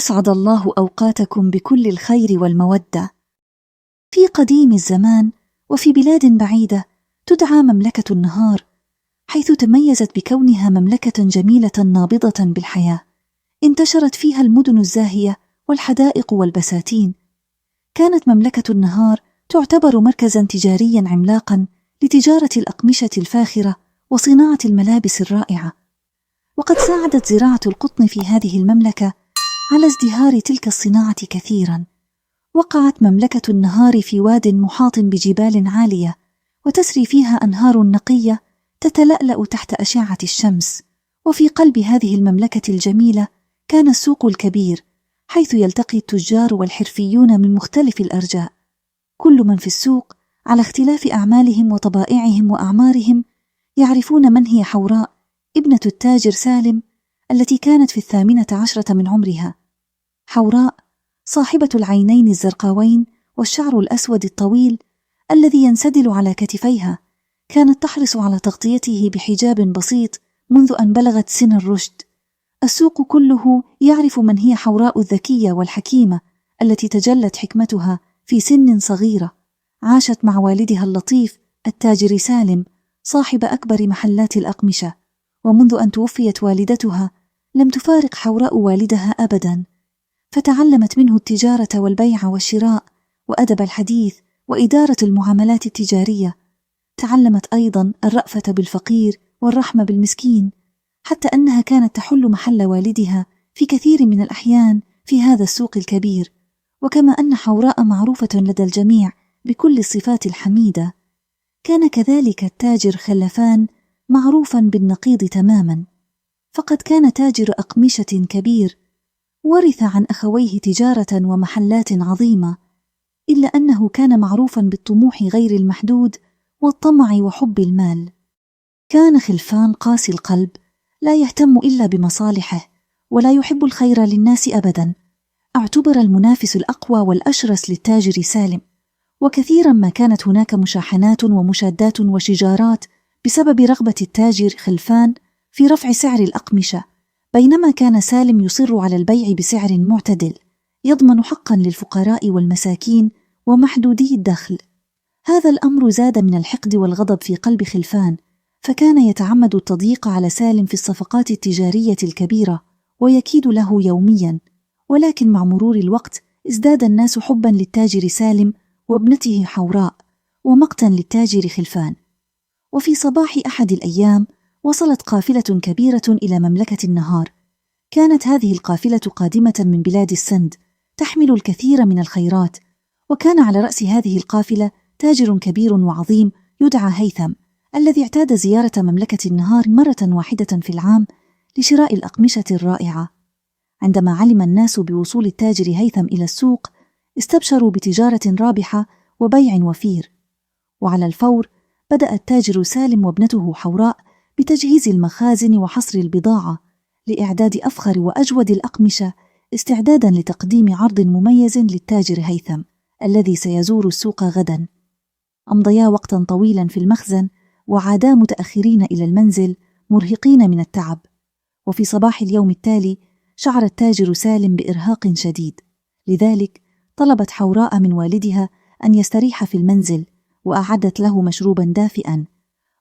أسعد الله أوقاتكم بكل الخير والمودة. في قديم الزمان وفي بلاد بعيدة تدعى مملكة النهار، حيث تميزت بكونها مملكة جميلة نابضة بالحياة، انتشرت فيها المدن الزاهية والحدائق والبساتين. كانت مملكة النهار تعتبر مركزا تجاريا عملاقا لتجارة الأقمشة الفاخرة وصناعة الملابس الرائعة، وقد ساعدت زراعة القطن في هذه المملكة على ازدهار تلك الصناعة كثيرا. وقعت مملكة النهار في واد محاط بجبال عالية، وتسري فيها أنهار نقية تتلألأ تحت أشعة الشمس. وفي قلب هذه المملكة الجميلة كان السوق الكبير، حيث يلتقي التجار والحرفيون من مختلف الأرجاء، كل من في السوق على اختلاف أعمالهم وطبائعهم وأعمارهم يعرفون من هي حوراء ابنة التاجر سالم التي كانت في 18 من عمرها. حوراء صاحبة العينين الزرقاوين والشعر الأسود الطويل الذي ينسدل على كتفيها، كانت تحرص على تغطيته بحجاب بسيط منذ أن بلغت سن الرشد. السوق كله يعرف من هي حوراء الذكية والحكيمة التي تجلت حكمتها في سن صغيرة، عاشت مع والدها اللطيف التاجر سالم صاحب أكبر محلات الأقمشة، ومنذ أن توفيت والدتها لم تفارق حوراء والدها أبدا، فتعلمت منه التجارة والبيع والشراء وأدب الحديث وإدارة المعاملات التجارية. تعلمت أيضا الرأفة بالفقير والرحمة بالمسكين، حتى أنها كانت تحل محل والدها في كثير من الأحيان في هذا السوق الكبير. وكما أن حوراء معروفة لدى الجميع بكل الصفات الحميدة، كان كذلك التاجر خلفان معروفا بالنقيض تماما، فقد كان تاجر أقمشة كبير ورث عن أخويه تجارة ومحلات عظيمة، إلا أنه كان معروفا بالطموح غير المحدود والطمع وحب المال. كان خلفان قاسي القلب، لا يهتم إلا بمصالحه ولا يحب الخير للناس أبدا. اعتبر المنافس الأقوى والأشرس للتاجر سالم، وكثيرا ما كانت هناك مشاحنات ومشادات وشجارات بسبب رغبة التاجر خلفان في رفع سعر الأقمشة، بينما كان سالم يصر على البيع بسعر معتدل يضمن حقا للفقراء والمساكين ومحدودي الدخل. هذا الأمر زاد من الحقد والغضب في قلب خلفان، فكان يتعمد التضييق على سالم في الصفقات التجارية الكبيرة ويكيد له يوميا. ولكن مع مرور الوقت ازداد الناس حبا للتاجر سالم وابنته حوراء ومقتا للتاجر خلفان. وفي صباح أحد الأيام وصلت قافلة كبيرة إلى مملكة النهار. كانت هذه القافلة قادمة من بلاد السند تحمل الكثير من الخيرات، وكان على رأس هذه القافلة تاجر كبير وعظيم يدعى هيثم، الذي اعتاد زيارة مملكة النهار مرة واحدة في العام لشراء الأقمشة الرائعة. عندما علم الناس بوصول التاجر هيثم إلى السوق استبشروا بتجارة رابحة وبيع وفير، وعلى الفور بدأ التاجر سالم وابنته حوراء بتجهيز المخازن وحصر البضاعة لإعداد أفخر وأجود الأقمشة، استعدادا لتقديم عرض مميز للتاجر هيثم الذي سيزور السوق غدا. أمضيا وقتا طويلا في المخزن وعادا متأخرين إلى المنزل مرهقين من التعب. وفي صباح اليوم التالي شعر التاجر سالم بإرهاق شديد، لذلك طلبت حوراء من والدها أن يستريح في المنزل، وأعدت له مشروبا دافئا،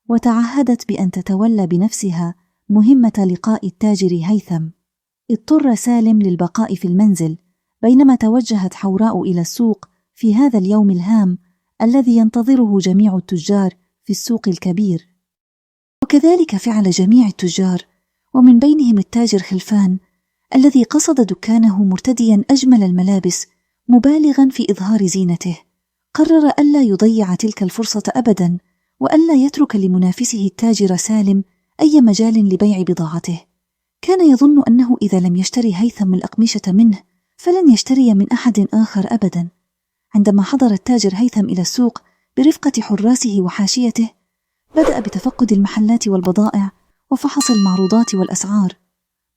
وتعهدت بأن تتولى بنفسها مهمة لقاء التاجر هيثم. اضطر سالم للبقاء في المنزل، بينما توجهت حوراء إلى السوق في هذا اليوم الهام الذي ينتظره جميع التجار في السوق الكبير. وكذلك فعل جميع التجار، ومن بينهم التاجر خلفان الذي قصد دكانه مرتديا أجمل الملابس مبالغا في إظهار زينته. قرر ألا يضيع تلك الفرصة أبدا، وألا يترك لمنافسه التاجر سالم أي مجال لبيع بضاعته. كان يظن أنه إذا لم يشتري هيثم الأقمشة منه فلن يشتري من أحد آخر أبدا. عندما حضر التاجر هيثم إلى السوق برفقة حراسه وحاشيته، بدأ بتفقد المحلات والبضائع وفحص المعروضات والأسعار.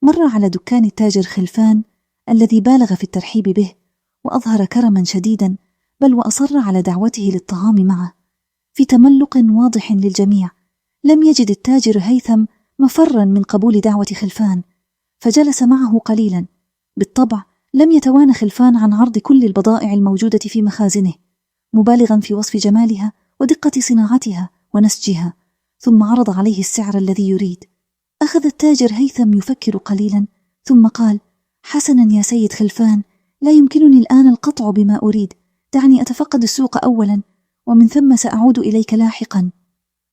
مر على دكان التاجر خلفان الذي بالغ في الترحيب به وأظهر كرما شديدا، بل وأصر على دعوته للطعام معه. في تملق واضح للجميع لم يجد التاجر هيثم مفرا من قبول دعوة خلفان، فجلس معه قليلا. بالطبع لم يتوانى خلفان عن عرض كل البضائع الموجودة في مخازنه، مبالغا في وصف جمالها ودقة صناعتها ونسجها، ثم عرض عليه السعر الذي يريد. أخذ التاجر هيثم يفكر قليلا ثم قال: حسنا يا سيد خلفان، لا يمكنني الآن القطع بما أريد، دعني أتفقد السوق أولا ومن ثم سأعود إليك لاحقا.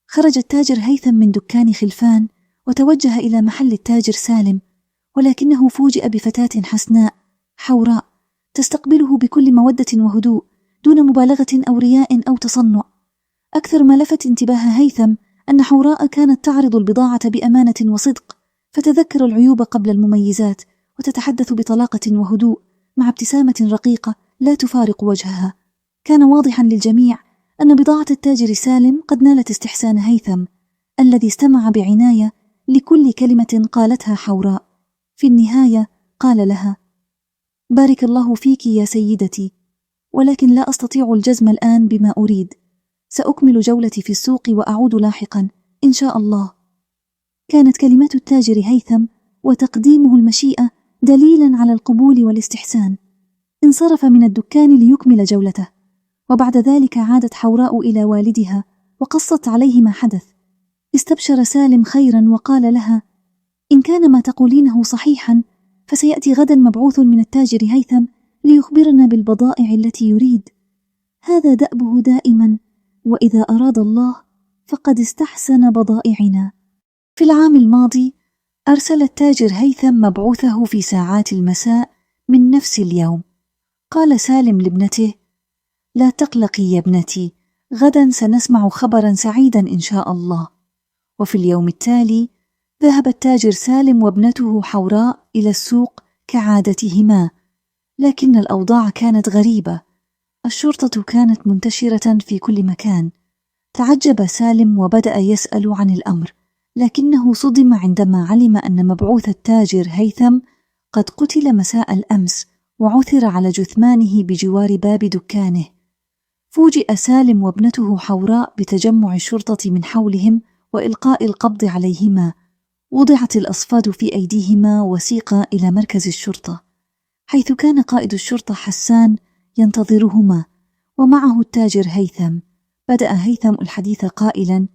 خرج التاجر هيثم من دكان خلفان وتوجه إلى محل التاجر سالم، ولكنه فوجئ بفتاة حسناء حوراء تستقبله بكل مودة وهدوء دون مبالغة أو رياء أو تصنع. أكثر ما لفت انتباه هيثم أن حوراء كانت تعرض البضاعة بأمانة وصدق، فتذكر العيوب قبل المميزات وتتحدث بطلاقة وهدوء مع ابتسامة رقيقة لا تفارق وجهها. كان واضحا للجميع أن بضاعة التاجر سالم قد نالت استحسان هيثم الذي استمع بعناية لكل كلمة قالتها حوراء. في النهاية قال لها: بارك الله فيك يا سيدتي، ولكن لا أستطيع الجزم الآن بما أريد، سأكمل جولتي في السوق وأعود لاحقا إن شاء الله. كانت كلمات التاجر هيثم وتقديمه المشيئة دليلا على القبول والاستحسان. انصرف من الدكان ليكمل جولته، وبعد ذلك عادت حوراء إلى والدها وقصت عليه ما حدث. استبشر سالم خيرا وقال لها: إن كان ما تقولينه صحيحا فسيأتي غدا مبعوث من التاجر هيثم ليخبرنا بالبضائع التي يريد، هذا دأبه دائما، وإذا أراد الله فقد استحسن بضائعنا. في العام الماضي أرسل التاجر هيثم مبعوثه في ساعات المساء من نفس اليوم. قال سالم لابنته: لا تقلقي يا ابنتي، غدا سنسمع خبرا سعيدا إن شاء الله. وفي اليوم التالي ذهب التاجر سالم وابنته حوراء إلى السوق كعادتهما، لكن الأوضاع كانت غريبة. الشرطة كانت منتشرة في كل مكان. تعجب سالم وبدأ يسأل عن الأمر، لكنه صدم عندما علم أن مبعوث التاجر هيثم قد قتل مساء الأمس وعثر على جثمانه بجوار باب دكانه. فوجئ سالم وابنته حوراء بتجمع الشرطة من حولهم وإلقاء القبض عليهما. وضعت الأصفاد في أيديهما وسيق إلى مركز الشرطة، حيث كان قائد الشرطة حسان ينتظرهما ومعه التاجر هيثم. بدأ هيثم الحديث قائلا: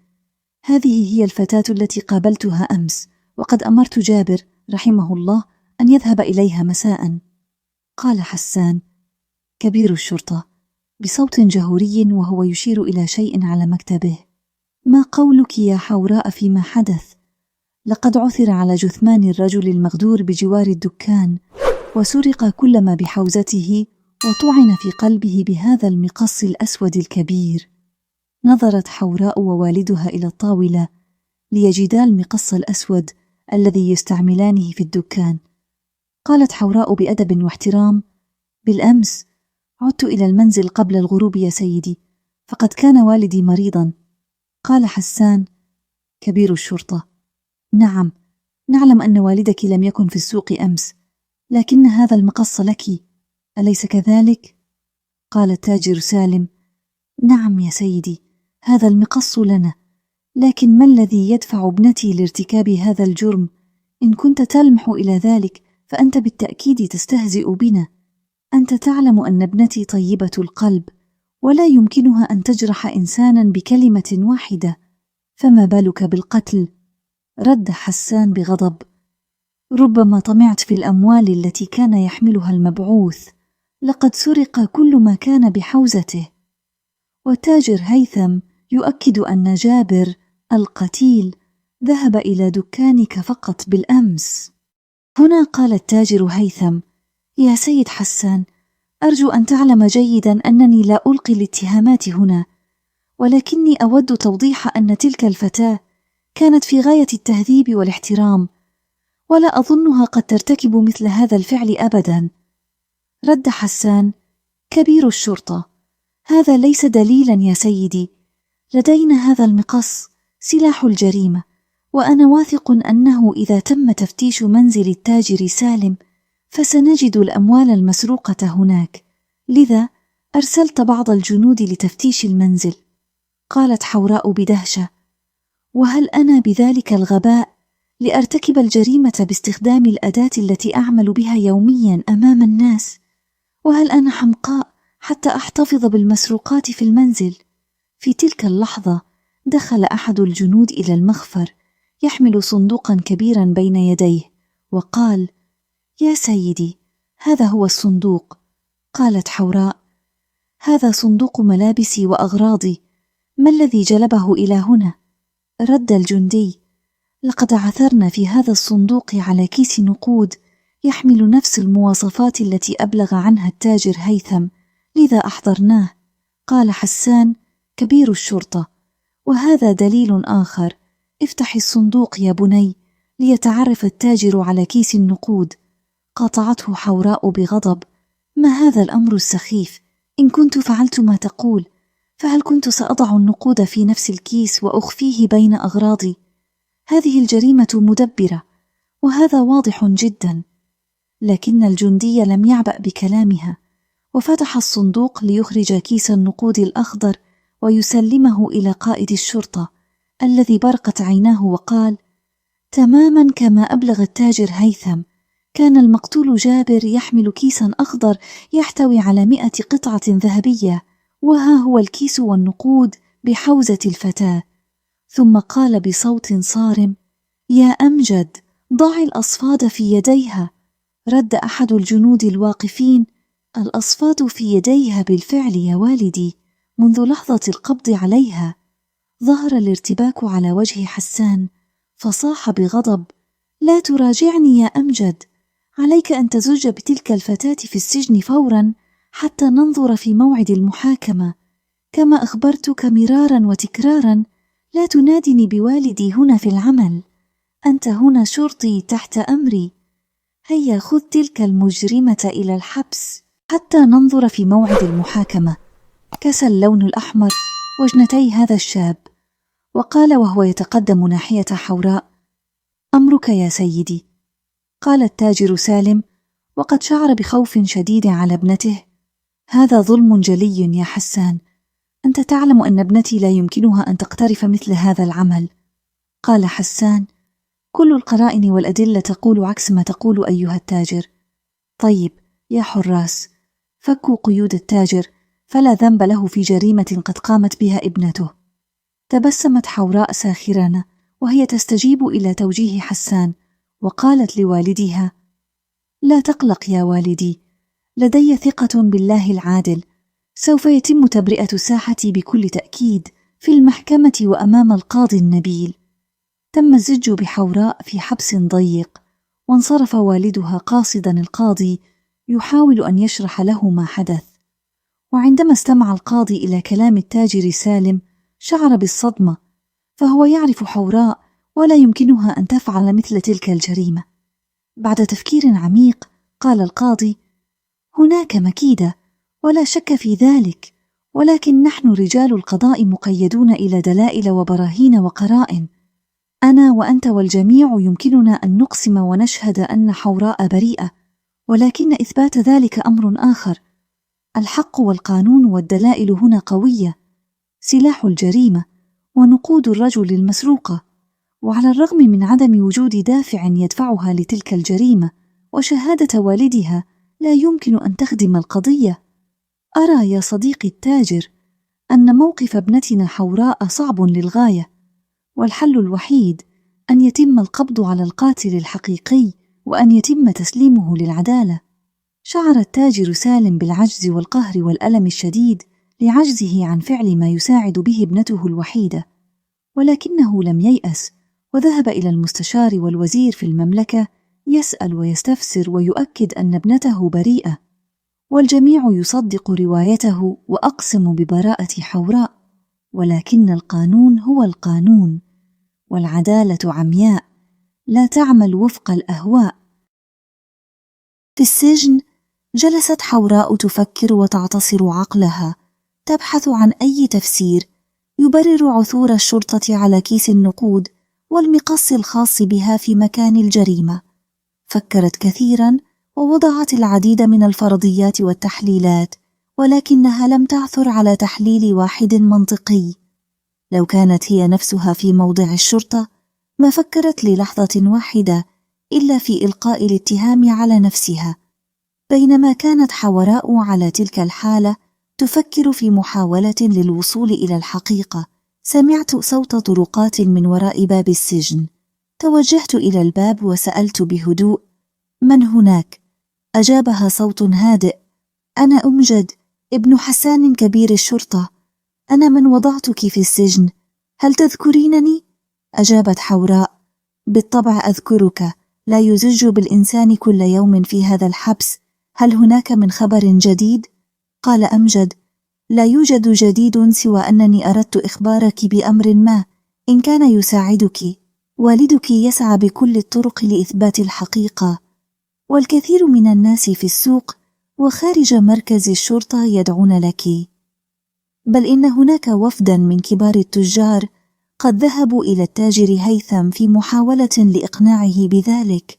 هذه هي الفتاة التي قابلتها أمس، وقد أمرت جابر رحمه الله أن يذهب إليها مساء. قال حسان كبير الشرطة بصوت جهوري وهو يشير إلى شيء على مكتبه: ما قولك يا حوراء فيما حدث؟ لقد عثر على جثمان الرجل المغدور بجوار الدكان، وسرق كل ما بحوزته، وطعن في قلبه بهذا المقص الأسود الكبير. نظرت حوراء ووالدها إلى الطاولة ليجدا المقص الأسود الذي يستعملانه في الدكان. قالت حوراء بأدب واحترام: بالأمس عدت إلى المنزل قبل الغروب يا سيدي، فقد كان والدي مريضا. قال حسان كبير الشرطة: نعم، نعلم أن والدك لم يكن في السوق أمس، لكن هذا المقص لك، أليس كذلك؟ قال التاجر سالم: نعم يا سيدي، هذا المقص لنا، لكن ما الذي يدفع ابنتي لارتكاب هذا الجرم؟ إن كنت تلمح إلى ذلك فأنت بالتأكيد تستهزئ بنا. أنت تعلم أن ابنتي طيبة القلب، ولا يمكنها أن تجرح إنسانا بكلمة واحدة، فما بالك بالقتل؟ رد حسان بغضب: ربما طمعت في الأموال التي كان يحملها المبعوث، لقد سرق كل ما كان بحوزته. والتاجر هيثم يؤكد أن جابر القتيل ذهب إلى دكانك فقط بالأمس. هنا قال التاجر هيثم: يا سيد حسان، أرجو أن تعلم جيدا أنني لا ألقي الاتهامات هنا، ولكني أود توضيح أن تلك الفتاة كانت في غاية التهذيب والاحترام، ولا أظنها قد ترتكب مثل هذا الفعل أبدا. رد حسان كبير الشرطة: هذا ليس دليلا يا سيدي، لدينا هذا المقص سلاح الجريمة، وأنا واثق أنه إذا تم تفتيش منزل التاجر سالم فسنجد الأموال المسروقة هناك، لذا أرسلت بعض الجنود لتفتيش المنزل. قالت حوراء بدهشة: وهل أنا بذلك الغباء لأرتكب الجريمة باستخدام الأداة التي أعمل بها يوميا أمام الناس؟ وهل أنا حمقاء حتى أحتفظ بالمسروقات في المنزل؟ في تلك اللحظة دخل أحد الجنود إلى المخفر يحمل صندوقا كبيرا بين يديه، وقال: يا سيدي، هذا هو الصندوق. قالت حوراء: هذا صندوق ملابسي وأغراضي، ما الذي جلبه إلى هنا؟ رد الجندي: لقد عثرنا في هذا الصندوق على كيس نقود يحمل نفس المواصفات التي أبلغ عنها التاجر هيثم، لذا أحضرناه. قال حسان كبير الشرطة: وهذا دليل آخر، افتح الصندوق يا بني ليتعرف التاجر على كيس النقود. قاطعته حوراء بغضب: ما هذا الأمر السخيف؟ إن كنت فعلت ما تقول فهل كنت سأضع النقود في نفس الكيس وأخفيه بين أغراضي؟ هذه الجريمة مدبرة، وهذا واضح جدا. لكن الجندي لم يعبأ بكلامها، وفتح الصندوق ليخرج كيس النقود الأخضر ويسلمه إلى قائد الشرطة الذي برقت عيناه، وقال: تماما كما أبلغ التاجر هيثم، كان المقتول جابر يحمل كيسا أخضر يحتوي على 100 قطعة ذهبية، وها هو الكيس والنقود بحوزة الفتاة. ثم قال بصوت صارم: يا أمجد، ضع الأصفاد في يديها. رد أحد الجنود الواقفين: الأصفاد في يديها بالفعل يا والدي، منذ لحظة القبض عليها. ظهر الارتباك على وجه حسان، فصاح بغضب: لا تراجعني يا أمجد، عليك أن تزج بتلك الفتاة في السجن فورا حتى ننظر في موعد المحاكمة. كما أخبرتك مرارا وتكرارا، لا تنادني بوالدي هنا في العمل، أنت هنا شرطي تحت أمري. هيا خذ تلك المجرمة إلى الحبس حتى ننظر في موعد المحاكمة. كسى اللون الأحمر وجنتي هذا الشاب، وقال وهو يتقدم ناحية حوراء: أمرك يا سيدي. قال التاجر سالم وقد شعر بخوف شديد على ابنته: هذا ظلم جلي يا حسان، أنت تعلم أن ابنتي لا يمكنها أن تقترف مثل هذا العمل. قال حسان: كل القرائن والأدلة تقول عكس ما تقول أيها التاجر. طيب يا حراس، فكوا قيود التاجر، فلا ذنب له في جريمة قد قامت بها ابنته. تبسمت حوراء ساخرة وهي تستجيب إلى توجيه حسان، وقالت لوالدها: لا تقلق يا والدي، لدي ثقة بالله العادل، سوف يتم تبرئة ساحتي بكل تأكيد في المحكمة وأمام القاضي النبيل. تم الزج بحوراء في حبس ضيق، وانصرف والدها قاصدا القاضي يحاول أن يشرح له ما حدث. وعندما استمع القاضي إلى كلام التاجر سالم شعر بالصدمة، فهو يعرف حوراء ولا يمكنها أن تفعل مثل تلك الجريمة. بعد تفكير عميق قال القاضي: هناك مكيدة ولا شك في ذلك، ولكن نحن رجال القضاء مقيدون إلى دلائل وبراهين وقرائن. أنا وأنت والجميع يمكننا أن نقسم ونشهد أن حوراء بريئة، ولكن إثبات ذلك أمر آخر. الحق والقانون والدلائل هنا قوية، سلاح الجريمة ونقود الرجل المسروقة، وعلى الرغم من عدم وجود دافع يدفعها لتلك الجريمة وشهادة والدها لا يمكن أن تخدم القضية. أرى يا صديقي التاجر أن موقف ابنتنا حوراء صعب للغاية، والحل الوحيد أن يتم القبض على القاتل الحقيقي وأن يتم تسليمه للعدالة. شعر التاجر سالم بالعجز والقهر والألم الشديد لعجزه عن فعل ما يساعد به ابنته الوحيدة، ولكنه لم ييأس، وذهب إلى المستشار والوزير في المملكة يسأل ويستفسر ويؤكد أن ابنته بريئة، والجميع يصدق روايته وأقسم ببراءة حوراء. ولكن القانون هو القانون، والعدالة عمياء لا تعمل وفق الأهواء. في السجن جلست حوراء تفكر وتعتصر عقلها، تبحث عن أي تفسير يبرر عثور الشرطة على كيس النقود والمقص الخاص بها في مكان الجريمة. فكرت كثيرا ووضعت العديد من الفرضيات والتحليلات، ولكنها لم تعثر على تحليل واحد منطقي. لو كانت هي نفسها في موضع الشرطة ما فكرت للحظة واحدة إلا في إلقاء الاتهام على نفسها. بينما كانت حوراء على تلك الحالة تفكر في محاولة للوصول إلى الحقيقة، سمعت صوت طرقات من وراء باب السجن. توجهت إلى الباب وسألت بهدوء: من هناك؟ أجابها صوت هادئ: أنا أمجد، ابن حسان كبير الشرطة، أنا من وضعتك في السجن، هل تذكرينني؟ أجابت حوراء: بالطبع أذكرك، لا يزج بالإنسان كل يوم في هذا الحبس، هل هناك من خبر جديد؟ قال أمجد: لا يوجد جديد سوى أنني أردت إخبارك بأمر ما إن كان يساعدك. والدك يسعى بكل الطرق لإثبات الحقيقة، والكثير من الناس في السوق وخارج مركز الشرطة يدعون لك، بل إن هناك وفدا من كبار التجار قد ذهبوا إلى التاجر هيثم في محاولة لإقناعه بذلك.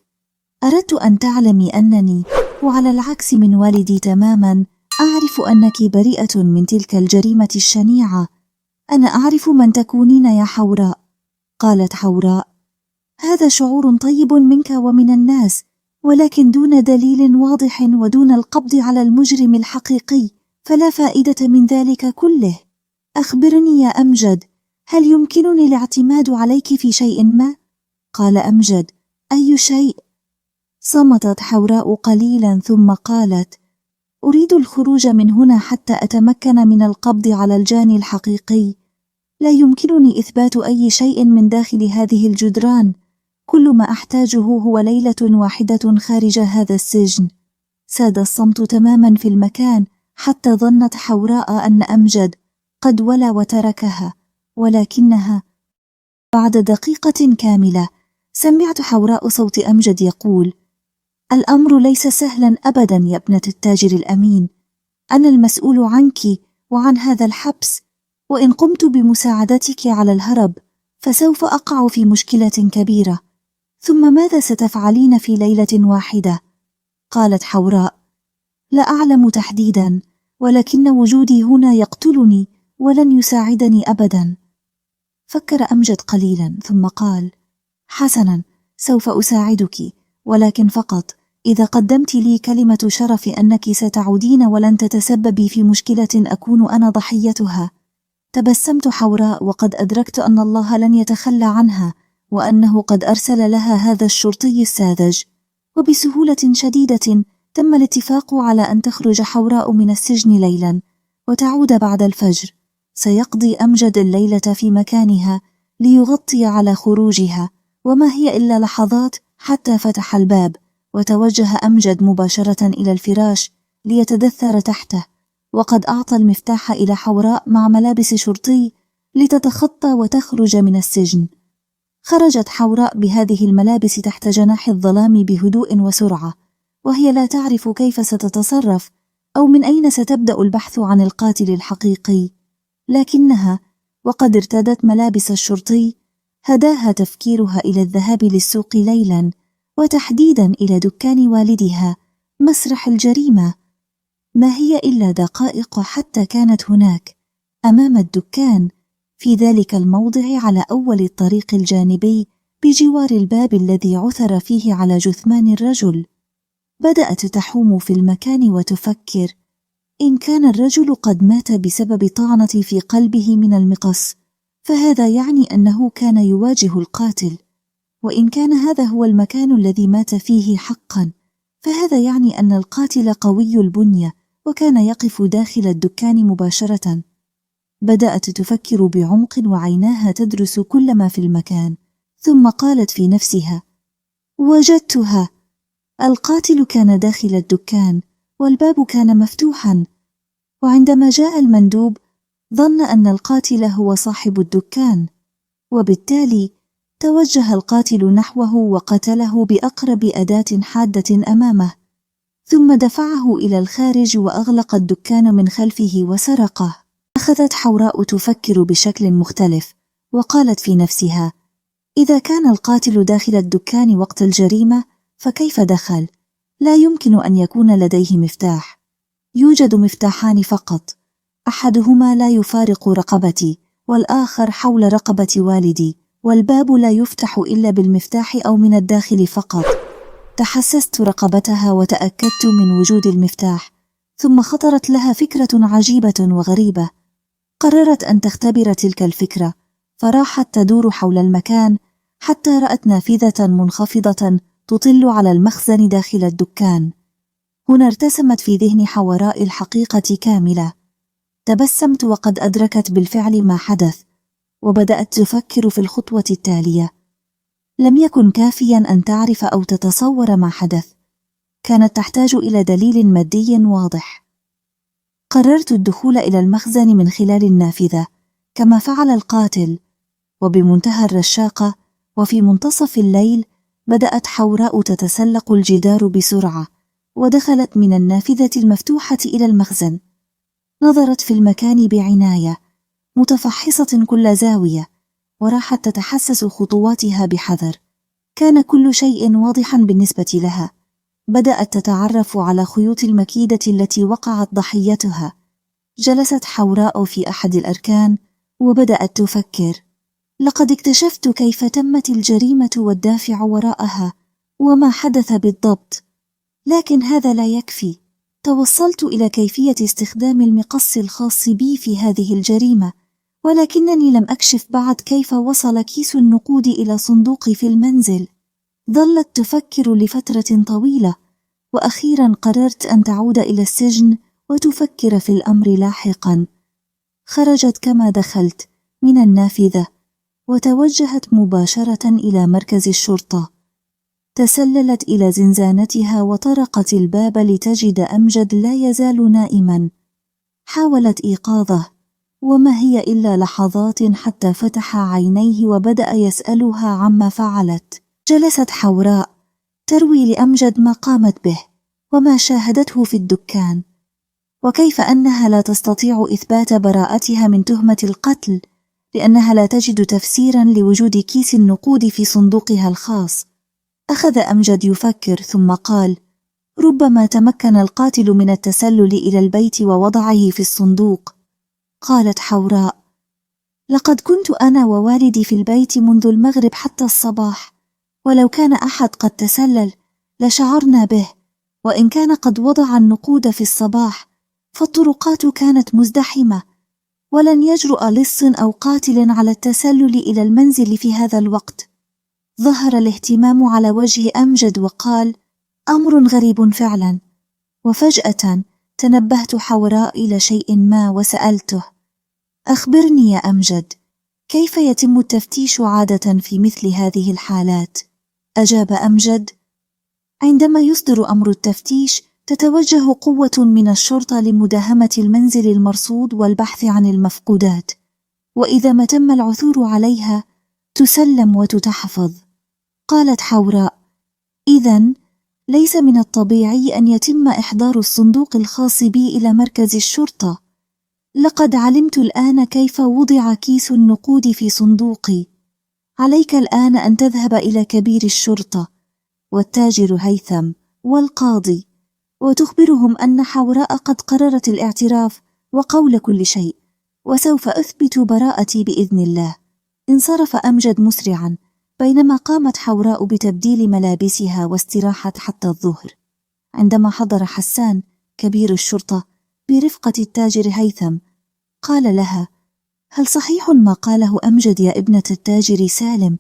أردت أن تعلمي أنني، وعلى العكس من والدي تماما، أعرف أنك بريئة من تلك الجريمة الشنيعة. أنا أعرف من تكونين يا حوراء. قالت حوراء: هذا شعور طيب منك ومن الناس، ولكن دون دليل واضح ودون القبض على المجرم الحقيقي فلا فائدة من ذلك كله. أخبرني يا أمجد، هل يمكنني الاعتماد عليك في شيء ما؟ قال أمجد: أي شيء؟ صمتت حوراء قليلا ثم قالت: أريد الخروج من هنا حتى أتمكن من القبض على الجاني الحقيقي. لا يمكنني إثبات أي شيء من داخل هذه الجدران، كل ما أحتاجه هو ليلة واحدة خارج هذا السجن. ساد الصمت تماما في المكان، حتى ظنت حوراء أن أمجد قد ولى وتركها، ولكنها بعد دقيقة كاملة سمعت حوراء صوت أمجد يقول: الأمر ليس سهلا أبدا يا ابنة التاجر الأمين، أنا المسؤول عنك وعن هذا الحبس، وإن قمت بمساعدتك على الهرب فسوف أقع في مشكلة كبيرة، ثم ماذا ستفعلين في ليلة واحدة؟ قالت حوراء: لا أعلم تحديدا، ولكن وجودي هنا يقتلني ولن يساعدني أبدا. فكر أمجد قليلا ثم قال: حسنا، سوف أساعدك، ولكن فقط إذا قدمت لي كلمة شرف أنك ستعودين ولن تتسببي في مشكلة أكون أنا ضحيتها. تبسمت حوراء وقد أدركت أن الله لن يتخلى عنها، وأنه قد أرسل لها هذا الشرطي الساذج. وبسهولة شديدة تم الاتفاق على أن تخرج حوراء من السجن ليلا وتعود بعد الفجر. سيقضي أمجد الليلة في مكانها ليغطي على خروجها، وما هي إلا لحظات حتى فتح الباب، وتوجه أمجد مباشرة إلى الفراش ليتدثر تحته، وقد أعطى المفتاح إلى حوراء مع ملابس شرطي لتتخطى وتخرج من السجن. خرجت حوراء بهذه الملابس تحت جناح الظلام بهدوء وسرعة، وهي لا تعرف كيف ستتصرف أو من أين ستبدأ البحث عن القاتل الحقيقي، لكنها وقد ارتدت ملابس الشرطي هداها تفكيرها إلى الذهاب للسوق ليلا، وتحديدا إلى دكان والدها مسرح الجريمة. ما هي إلا دقائق حتى كانت هناك أمام الدكان، في ذلك الموضع على أول الطريق الجانبي بجوار الباب الذي عثر فيه على جثمان الرجل. بدأت تحوم في المكان وتفكر: إن كان الرجل قد مات بسبب طعنة في قلبه من المقص فهذا يعني أنه كان يواجه القاتل، وإن كان هذا هو المكان الذي مات فيه حقا فهذا يعني أن القاتل قوي البنية وكان يقف داخل الدكان مباشرة. بدأت تفكر بعمق وعيناها تدرس كل ما في المكان، ثم قالت في نفسها: وجدتها، القاتل كان داخل الدكان والباب كان مفتوحا، وعندما جاء المندوب ظن أن القاتل هو صاحب الدكان، وبالتالي توجه القاتل نحوه وقتله بأقرب أداة حادة أمامه، ثم دفعه إلى الخارج وأغلق الدكان من خلفه وسرقه. أخذت حوراء تفكر بشكل مختلف، وقالت في نفسها: إذا كان القاتل داخل الدكان وقت الجريمة فكيف دخل؟ لا يمكن أن يكون لديه مفتاح، يوجد مفتاحان فقط، أحدهما لا يفارق رقبتي والآخر حول رقبة والدي، والباب لا يفتح إلا بالمفتاح أو من الداخل فقط. تحسست رقبتها وتأكدت من وجود المفتاح، ثم خطرت لها فكرة عجيبة وغريبة. قررت أن تختبر تلك الفكرة، فراحت تدور حول المكان حتى رأت نافذة منخفضة تطل على المخزن داخل الدكان. هنا ارتسمت في ذهن حوراء الحقيقة كاملة. تبسمت وقد أدركت بالفعل ما حدث، وبدأت تفكر في الخطوة التالية. لم يكن كافيا أن تعرف أو تتصور ما حدث، كانت تحتاج إلى دليل مادي واضح. قررت الدخول إلى المخزن من خلال النافذة كما فعل القاتل، وبمنتهى الرشاقة وفي منتصف الليل بدأت حوراء تتسلق الجدار بسرعة، ودخلت من النافذة المفتوحة إلى المخزن. نظرت في المكان بعناية، متفحصة كل زاوية، وراحت تتحسس خطواتها بحذر. كان كل شيء واضحا بالنسبة لها. بدأت تتعرف على خيوط المكيدة التي وقعت ضحيتها. جلست حوراء في أحد الأركان وبدأت تفكر. لقد اكتشفت كيف تمت الجريمة والدافع وراءها وما حدث بالضبط، لكن هذا لا يكفي. توصلت إلى كيفية استخدام المقص الخاص بي في هذه الجريمة، ولكنني لم أكشف بعد كيف وصل كيس النقود إلى صندوقي في المنزل. ظلت تفكر لفترة طويلة، وأخيرا قررت أن تعود إلى السجن وتفكر في الأمر لاحقا. خرجت كما دخلت من النافذة وتوجهت مباشرة إلى مركز الشرطة. تسللت إلى زنزانتها وطرقت الباب لتجد أمجد لا يزال نائما. حاولت إيقاظه، وما هي إلا لحظات حتى فتح عينيه وبدأ يسألها عما فعلت. جلست حوراء تروي لأمجد ما قامت به وما شاهدته في الدكان، وكيف أنها لا تستطيع إثبات براءتها من تهمة القتل لأنها لا تجد تفسيرا لوجود كيس النقود في صندوقها الخاص. أخذ أمجد يفكر ثم قال: ربما تمكن القاتل من التسلل إلى البيت ووضعه في الصندوق. قالت حوراء: لقد كنت أنا ووالدي في البيت منذ المغرب حتى الصباح، ولو كان أحد قد تسلل لشعرنا به، وإن كان قد وضع النقود في الصباح فالطرقات كانت مزدحمة، ولن يجرؤ لص أو قاتل على التسلل إلى المنزل في هذا الوقت. ظهر الاهتمام على وجه أمجد وقال: أمر غريب فعلا. وفجأة تنبهت حوراء إلى شيء ما وسألته: أخبرني يا أمجد، كيف يتم التفتيش عادة في مثل هذه الحالات؟ أجاب أمجد: عندما يصدر أمر التفتيش تتوجه قوة من الشرطة لمداهمة المنزل المرصود والبحث عن المفقودات، وإذا ما تم العثور عليها تسلم وتتحفظ. قالت حوراء: إذن ليس من الطبيعي أن يتم إحضار الصندوق الخاص بي إلى مركز الشرطة. لقد علمت الآن كيف وضع كيس النقود في صندوقي. عليك الآن أن تذهب إلى كبير الشرطة والتاجر هيثم والقاضي وتخبرهم أن حوراء قد قررت الاعتراف وقول كل شيء، وسوف أثبت براءتي بإذن الله. انصرف أمجد مسرعا، بينما قامت حوراء بتبديل ملابسها واستراحت حتى الظهر. عندما حضر حسان كبير الشرطة برفقة التاجر هيثم، قال لها: هل صحيح ما قاله أمجد يا ابنة التاجر سالم؟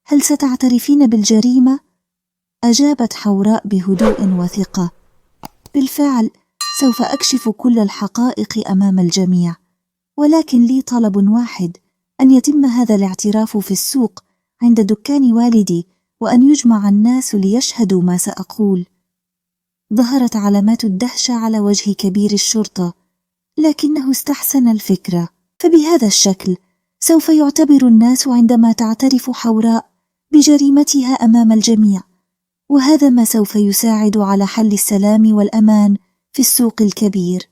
هل ستعترفين بالجريمة؟ أجابت حوراء بهدوء وثقة: بالفعل سوف أكشف كل الحقائق أمام الجميع، ولكن لي طلب واحد: أن يتم هذا الاعتراف في السوق عند دكان والدي، وأن يجمع الناس ليشهدوا ما سأقول. ظهرت علامات الدهشة على وجه كبير الشرطة، لكنه استحسن الفكرة. فبهذا الشكل سوف يعتبر الناس عندما تعترف حوراء بجريمتها أمام الجميع، وهذا ما سوف يساعد على حل السلام والأمان في السوق الكبير.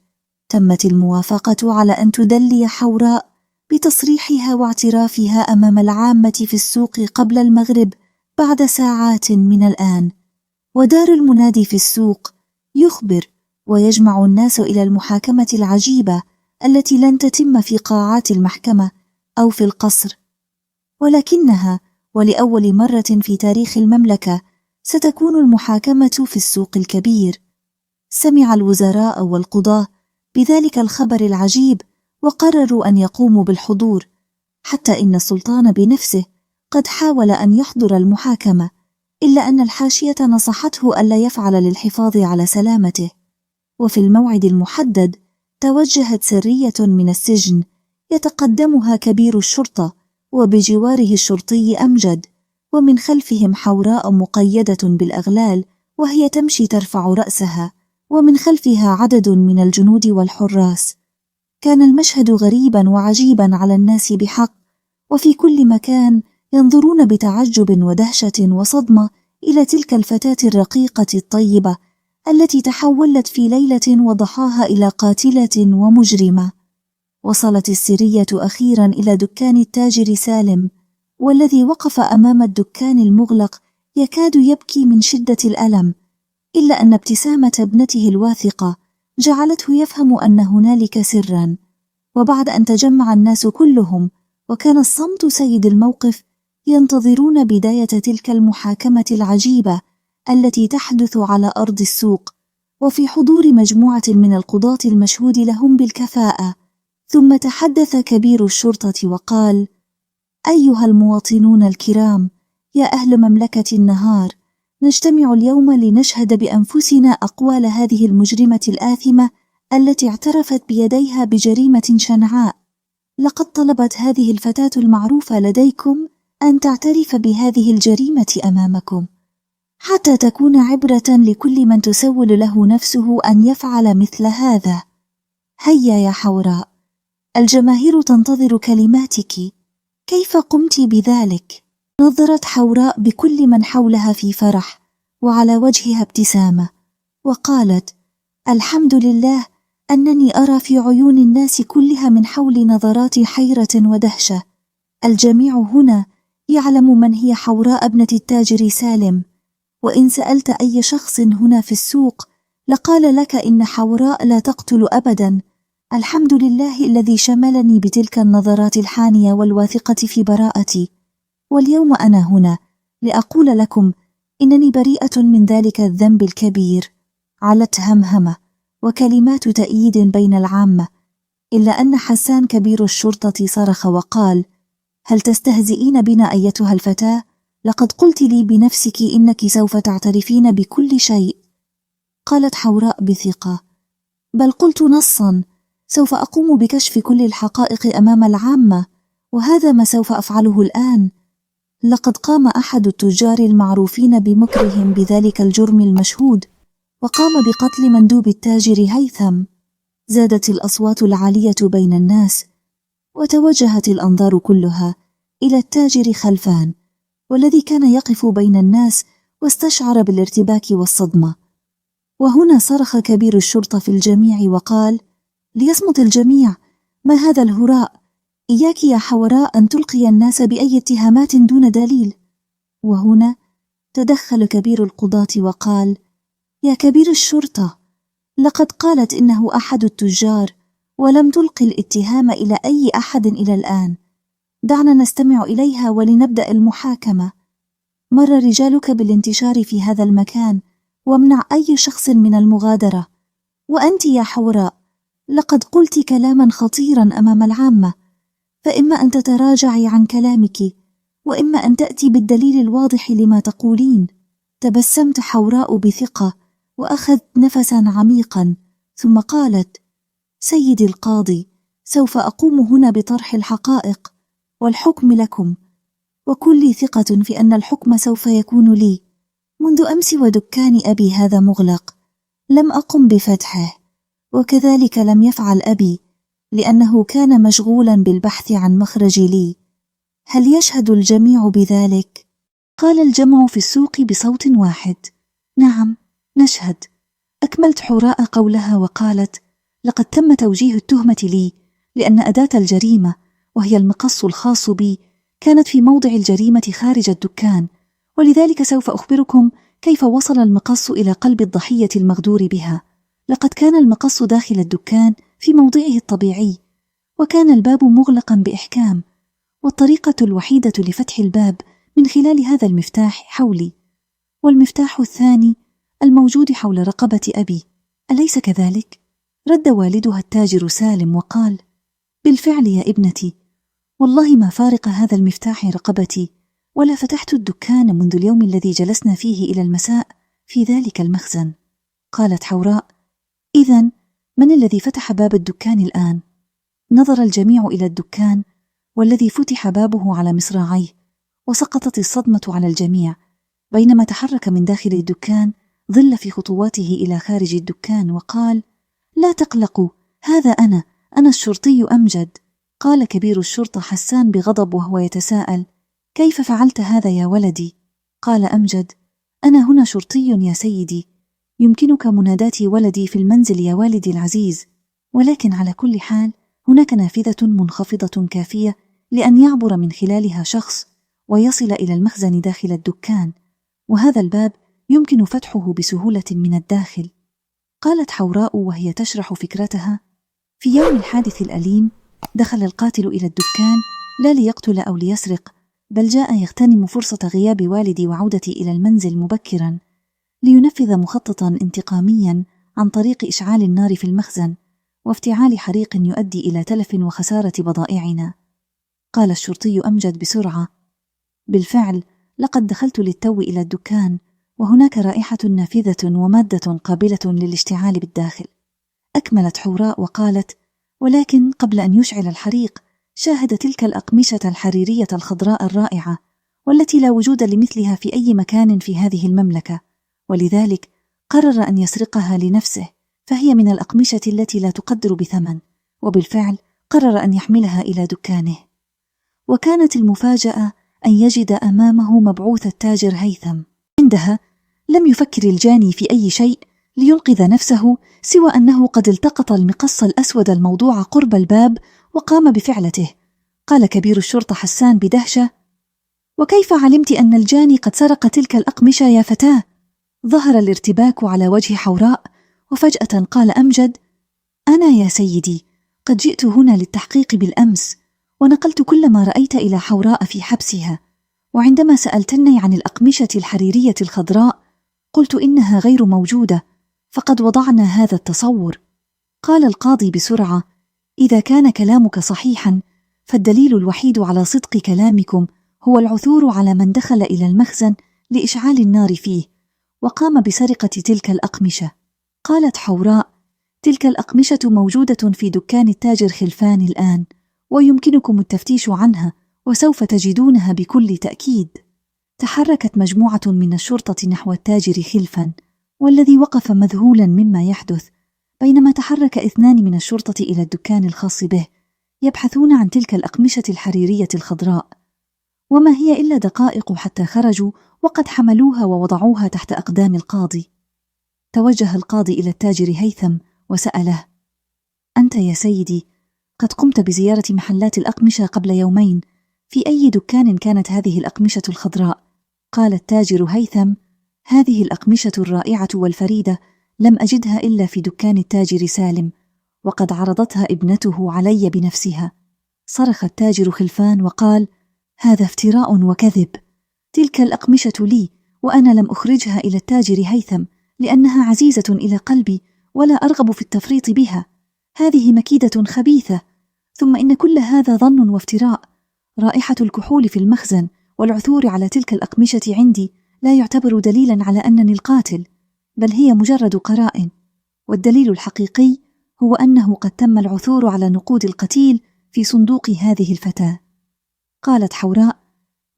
تمت الموافقة على أن تدلي حوراء بتصريحها واعترافها أمام العامة في السوق قبل المغرب بعد ساعات من الآن. ودار المنادي في السوق يخبر ويجمع الناس إلى المحاكمة العجيبة التي لن تتم في قاعات المحكمة أو في القصر، ولكنها ولأول مرة في تاريخ المملكة ستكون المحاكمة في السوق الكبير. سمع الوزراء والقضاة بذلك الخبر العجيب وقرروا أن يقوموا بالحضور، حتى إن السلطان بنفسه قد حاول أن يحضر المحاكمة، إلا أن الحاشية نصحته ألا يفعل للحفاظ على سلامته. وفي الموعد المحدد توجهت سرية من السجن يتقدمها كبير الشرطة وبجواره الشرطي أمجد، ومن خلفهم حوراء مقيدة بالأغلال وهي تمشي ترفع رأسها، ومن خلفها عدد من الجنود والحراس. كان المشهد غريبا وعجيبا على الناس بحق، وفي كل مكان ينظرون بتعجب ودهشة وصدمة إلى تلك الفتاة الرقيقة الطيبة التي تحولت في ليلة وضحاها إلى قاتلة ومجرمة. وصلت السرية أخيرا إلى دكان التاجر سالم، والذي وقف أمام الدكان المغلق يكاد يبكي من شدة الألم، إلا أن ابتسامة ابنته الواثقة جعلته يفهم أن هنالك سرا. وبعد أن تجمع الناس كلهم وكان الصمت سيد الموقف ينتظرون بداية تلك المحاكمة العجيبة التي تحدث على أرض السوق، وفي حضور مجموعة من القضاة المشهود لهم بالكفاءة، ثم تحدث كبير الشرطة وقال: أيها المواطنون الكرام، يا أهل مملكة النهار، نجتمع اليوم لنشهد بأنفسنا أقوال هذه المجرمة الآثمة التي اعترفت بيديها بجريمة شنعاء. لقد طلبت هذه الفتاة المعروفة لديكم أن تعترف بهذه الجريمة أمامكم، حتى تكون عبرة لكل من تسول له نفسه أن يفعل مثل هذا. هيا يا حوراء، الجماهير تنتظر كلماتك، كيف قمت بذلك؟ نظرت حوراء بكل من حولها في فرح وعلى وجهها ابتسامة، وقالت: الحمد لله أنني أرى في عيون الناس كلها من حول نظرات حيرة ودهشة. الجميع هنا يعلم من هي حوراء ابنة التاجر سالم، وإن سألت أي شخص هنا في السوق لقال لك إن حوراء لا تقتل أبدا. الحمد لله الذي شملني بتلك النظرات الحانية والواثقة في براءتي، واليوم أنا هنا لأقول لكم إنني بريئة من ذلك الذنب الكبير. علت همهمة وكلمات تأييد بين العامة، إلا أن حسان كبير الشرطة صرخ وقال: هل تستهزئين بنا أيتها الفتاة؟ لقد قلت لي بنفسك إنك سوف تعترفين بكل شيء. قالت حوراء بثقة: بل قلت نصا، سوف أقوم بكشف كل الحقائق أمام العامة، وهذا ما سوف أفعله الآن. لقد قام أحد التجار المعروفين بمكرهم بذلك الجرم المشهود، وقام بقتل مندوب التاجر هيثم. زادت الأصوات العالية بين الناس، وتوجهت الأنظار كلها إلى التاجر خلفان، والذي كان يقف بين الناس واستشعر بالارتباك والصدمة. وهنا صرخ كبير الشرطة في الجميع وقال: ليصمت الجميع، ما هذا الهراء؟ إياك يا حوراء أن تلقي الناس بأي اتهامات دون دليل. وهنا تدخل كبير القضاة وقال: يا كبير الشرطة، لقد قالت إنه أحد التجار ولم تلقي الاتهام إلى أي أحد إلى الآن، دعنا نستمع إليها ولنبدأ المحاكمة. مر رجالك بالانتشار في هذا المكان، وامنع أي شخص من المغادرة. وأنت يا حوراء لقد قلت كلاما خطيرا أمام العامة، فإما أن تتراجعي عن كلامك، وإما أن تأتي بالدليل الواضح لما تقولين. تبسمت حوراء بثقة وأخذت نفسا عميقا، ثم قالت: سيدي القاضي، سوف أقوم هنا بطرح الحقائق والحكم لكم، وكل ثقة في أن الحكم سوف يكون لي. منذ أمس ودكان أبي هذا مغلق، لم أقم بفتحه، وكذلك لم يفعل أبي، لأنه كان مشغولا بالبحث عن مخرج لي. هل يشهد الجميع بذلك؟ قال الجمع في السوق بصوت واحد: نعم، نشهد. أكملت حوراء قولها وقالت: لقد تم توجيه التهمة لي، لأن أداة الجريمة وهي المقص الخاص بي كانت في موضع الجريمة خارج الدكان، ولذلك سوف أخبركم كيف وصل المقص إلى قلب الضحية المغدور بها. لقد كان المقص داخل الدكان في موضعه الطبيعي، وكان الباب مغلقا بإحكام، والطريقة الوحيدة لفتح الباب من خلال هذا المفتاح حولي، والمفتاح الثاني الموجود حول رقبة أبي، أليس كذلك؟ رد والدها التاجر سالم وقال: بالفعل يا ابنتي، والله ما فارق هذا المفتاح رقبتي، ولا فتحت الدكان منذ اليوم الذي جلسنا فيه إلى المساء في ذلك المخزن. قالت حوراء: إذن من الذي فتح باب الدكان الآن؟ نظر الجميع إلى الدكان، والذي فتح بابه على مصراعيه، وسقطت الصدمة على الجميع، بينما تحرك من داخل الدكان ظل في خطواته إلى خارج الدكان وقال: لا تقلقوا، هذا أنا الشرطي أمجد. قال كبير الشرطة حسان بغضب وهو يتساءل: كيف فعلت هذا يا ولدي؟ قال أمجد: أنا هنا شرطي يا سيدي، يمكنك مناداتي ولدي في المنزل يا والدي العزيز، ولكن على كل حال هناك نافذة منخفضة كافية لأن يعبر من خلالها شخص ويصل إلى المخزن داخل الدكان، وهذا الباب يمكن فتحه بسهولة من الداخل. قالت حوراء وهي تشرح فكرتها: في يوم الحادث الأليم دخل القاتل إلى الدكان لا ليقتل أو ليسرق، بل جاء يغتنم فرصة غياب والدي وعودتي إلى المنزل مبكرا لينفذ مخططا انتقاميا عن طريق إشعال النار في المخزن وافتعال حريق يؤدي إلى تلف وخسارة بضائعنا. قال الشرطي أمجد بسرعة: بالفعل لقد دخلت للتو إلى الدكان، وهناك رائحة نافذة ومادة قابلة للاشتعال بالداخل. أكملت حوراء وقالت: ولكن قبل أن يشعل الحريق شاهد تلك الأقمشة الحريرية الخضراء الرائعة، والتي لا وجود لمثلها في أي مكان في هذه المملكة، ولذلك قرر أن يسرقها لنفسه، فهي من الأقمشة التي لا تقدر بثمن، وبالفعل قرر أن يحملها إلى دكانه. وكانت المفاجأة أن يجد أمامه مبعوث التاجر هيثم. عندها لم يفكر الجاني في أي شيء لينقذ نفسه سوى أنه قد التقط المقص الأسود الموضوع قرب الباب وقام بفعلته. قال كبير الشرطة حسان بدهشة: وكيف علمت أن الجاني قد سرق تلك الأقمشة يا فتاة؟ ظهر الارتباك على وجه حوراء، وفجأة قال أمجد: أنا يا سيدي قد جئت هنا للتحقيق بالأمس، ونقلت كل ما رأيت إلى حوراء في حبسها، وعندما سألتني عن الأقمشة الحريرية الخضراء قلت إنها غير موجودة، فقد وضعنا هذا التصور. قال القاضي بسرعة: إذا كان كلامك صحيحا فالدليل الوحيد على صدق كلامكم هو العثور على من دخل إلى المخزن لإشعال النار فيه وقام بسرقة تلك الأقمشة. قالت حوراء: تلك الأقمشة موجودة في دكان التاجر خلفان الآن، ويمكنكم التفتيش عنها وسوف تجدونها بكل تأكيد. تحركت مجموعة من الشرطة نحو التاجر خلفان، والذي وقف مذهولا مما يحدث، بينما تحرك 2 من الشرطة إلى الدكان الخاص به يبحثون عن تلك الأقمشة الحريرية الخضراء، وما هي إلا دقائق حتى خرجوا وقد حملوها ووضعوها تحت أقدام القاضي. توجه القاضي إلى التاجر هيثم وسأله: أنت يا سيدي قد قمت بزيارة محلات الأقمشة قبل يومين، في أي دكان كانت هذه الأقمشة الخضراء؟ قال التاجر هيثم: هذه الأقمشة الرائعة والفريدة لم أجدها إلا في دكان التاجر سالم، وقد عرضتها ابنته علي بنفسها. صرخ التاجر خلفان وقال: هذا افتراء وكذب، تلك الأقمشة لي، وأنا لم أخرجها إلى التاجر هيثم لأنها عزيزة إلى قلبي ولا أرغب في التفريط بها، هذه مكيدة خبيثة، ثم إن كل هذا ظن وافتراء. رائحة الكحول في المخزن والعثور على تلك الأقمشة عندي لا يعتبر دليلا على أنني القاتل، بل هي مجرد قرائن، والدليل الحقيقي هو أنه قد تم العثور على نقود القتيل في صندوق هذه الفتاة. قالت حوراء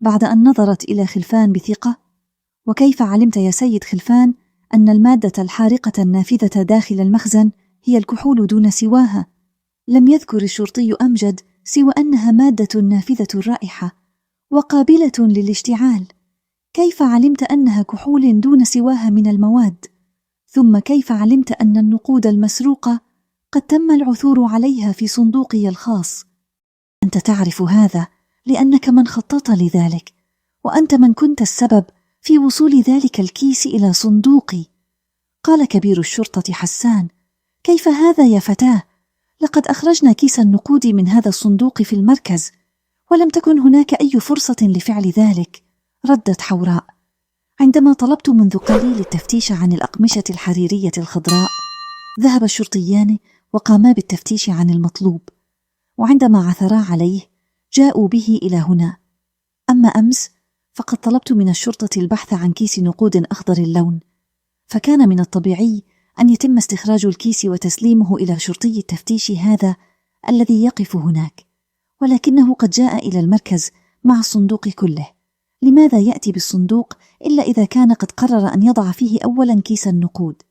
بعد أن نظرت إلى خلفان بثقة: وكيف علمت يا سيد خلفان أن المادة الحارقة النافذة داخل المخزن هي الكحول دون سواها؟ لم يذكر الشرطي أمجد سوى أنها مادة نافذة الرائحة وقابلة للاشتعال. كيف علمت أنها كحول دون سواها من المواد؟ ثم كيف علمت أن النقود المسروقة قد تم العثور عليها في صندوقي الخاص؟ أنت تعرف هذا لأنك من خطط لذلك، وأنت من كنت السبب في وصول ذلك الكيس إلى صندوقي. قال كبير الشرطة حسان: كيف هذا يا فتاة؟ لقد أخرجنا كيس النقود من هذا الصندوق في المركز، ولم تكن هناك أي فرصة لفعل ذلك، ردت حوراء: عندما طلبت منذ قليل التفتيش عن الأقمشة الحريرية الخضراء، ذهب الشرطيان وقاما بالتفتيش عن المطلوب، وعندما عثرا عليه جاءوا به إلى هنا. أما أمس فقد طلبت من الشرطة البحث عن كيس نقود أخضر اللون، فكان من الطبيعي أن يتم استخراج الكيس وتسليمه إلى شرطي التفتيش هذا الذي يقف هناك، ولكنه قد جاء إلى المركز مع الصندوق كله. لماذا يأتي بالصندوق إلا إذا كان قد قرر أن يضع فيه أولا كيس النقود؟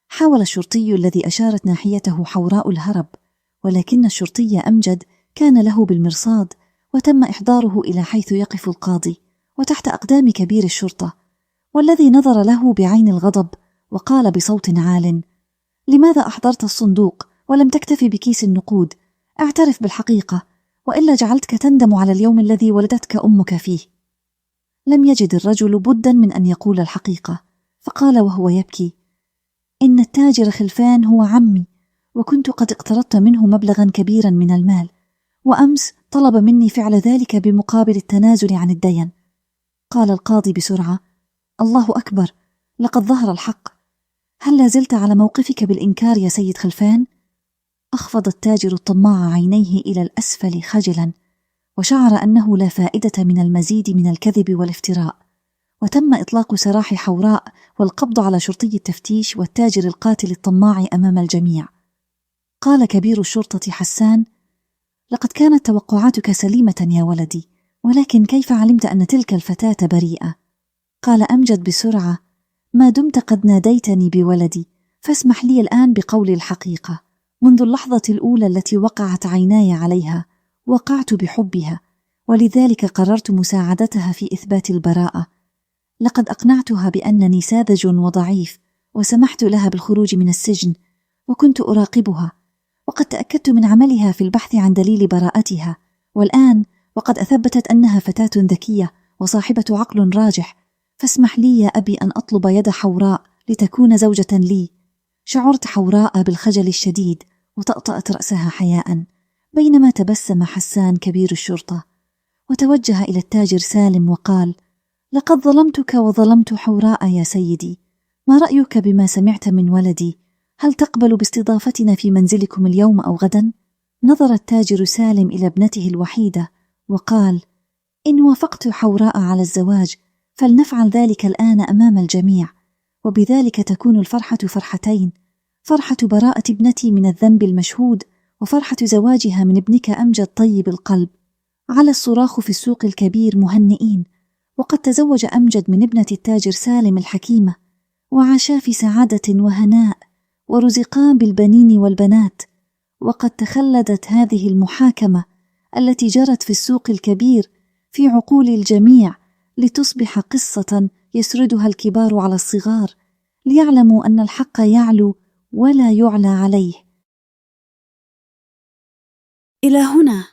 حاول الشرطي الذي أشارت ناحيته حوراء الهرب، ولكن الشرطي أمجد كان له بالمرصاد، وتم إحضاره إلى حيث يقف القاضي وتحت أقدام كبير الشرطة، والذي نظر له بعين الغضب وقال بصوت عال: لماذا أحضرت الصندوق ولم تكتفي بكيس النقود؟ اعترف بالحقيقة، وإلا جعلتك تندم على اليوم الذي ولدتك أمك فيه. لم يجد الرجل بدا من أن يقول الحقيقة، فقال وهو يبكي: إن التاجر خلفان هو عمي، وكنت قد اقترضت منه مبلغا كبيرا من المال، وأمس طلب مني فعل ذلك بمقابل التنازل عن الدين. قال القاضي بسرعة: الله أكبر، لقد ظهر الحق. هل لازلت على موقفك بالإنكار يا سيد خلفان؟ أخفض التاجر الطماع عينيه إلى الأسفل خجلا، وشعر أنه لا فائدة من المزيد من الكذب والافتراء، وتم إطلاق سراح حوراء والقبض على شرطي التفتيش والتاجر القاتل الطماع أمام الجميع. قال كبير الشرطة حسان: لقد كانت توقعاتك سليمة يا ولدي، ولكن كيف علمت أن تلك الفتاة بريئة؟ قال أمجد بسرعة: ما دمت قد ناديتني بولدي، فاسمح لي الآن بقول الحقيقة. منذ اللحظة الأولى التي وقعت عيناي عليها وقعت بحبها، ولذلك قررت مساعدتها في إثبات البراءة. لقد أقنعتها بأنني ساذج وضعيف، وسمحت لها بالخروج من السجن، وكنت أراقبها، وقد تأكدت من عملها في البحث عن دليل براءتها، والآن وقد أثبتت أنها فتاة ذكية وصاحبة عقل راجح. فاسمح لي يا أبي أن أطلب يد حوراء لتكون زوجة لي. شعرت حوراء بالخجل الشديد وطأطأت رأسها حياء، بينما تبسم حسان كبير الشرطة وتوجه إلى التاجر سالم وقال: لقد ظلمتك وظلمت حوراء يا سيدي، ما رأيك بما سمعت من ولدي؟ هل تقبل باستضافتنا في منزلكم اليوم أو غدا؟ نظر التاجر سالم إلى ابنته الوحيدة وقال: إن وافقت حوراء على الزواج فلنفعل ذلك الآن أمام الجميع، وبذلك تكون الفرحة فرحتين: فرحة براءة ابنتي من الذنب المشهود، وفرحة زواجها من ابنك أمجد طيب القلب. على الصراخ في السوق الكبير مهنئين، وقد تزوج أمجد من ابنة التاجر سالم الحكيمة، وعاشا في سعادة وهناء، ورزقا بالبنين والبنات. وقد تخلدت هذه المحاكمة التي جرت في السوق الكبير في عقول الجميع لتصبح قصة يسردها الكبار على الصغار، ليعلموا أن الحق يعلو ولا يعلى عليه. إلى هنا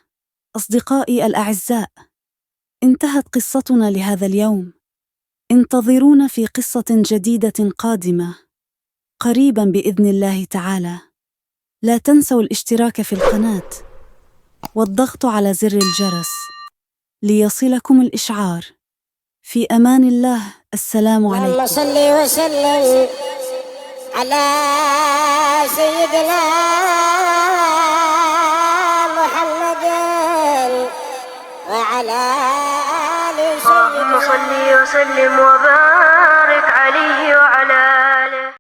أصدقائي الأعزاء انتهت قصتنا لهذا اليوم. انتظرونا في قصة جديدة قادمة قريبا بإذن الله تعالى. لا تنسوا الاشتراك في القناة والضغط على زر الجرس ليصلكم الإشعار. في أمان الله، السلام عليكم. اللهم صل وسلم على سيدنا محمد وعلى آل سيدنا. اللهم صل وسلم وبارك عليه وعلى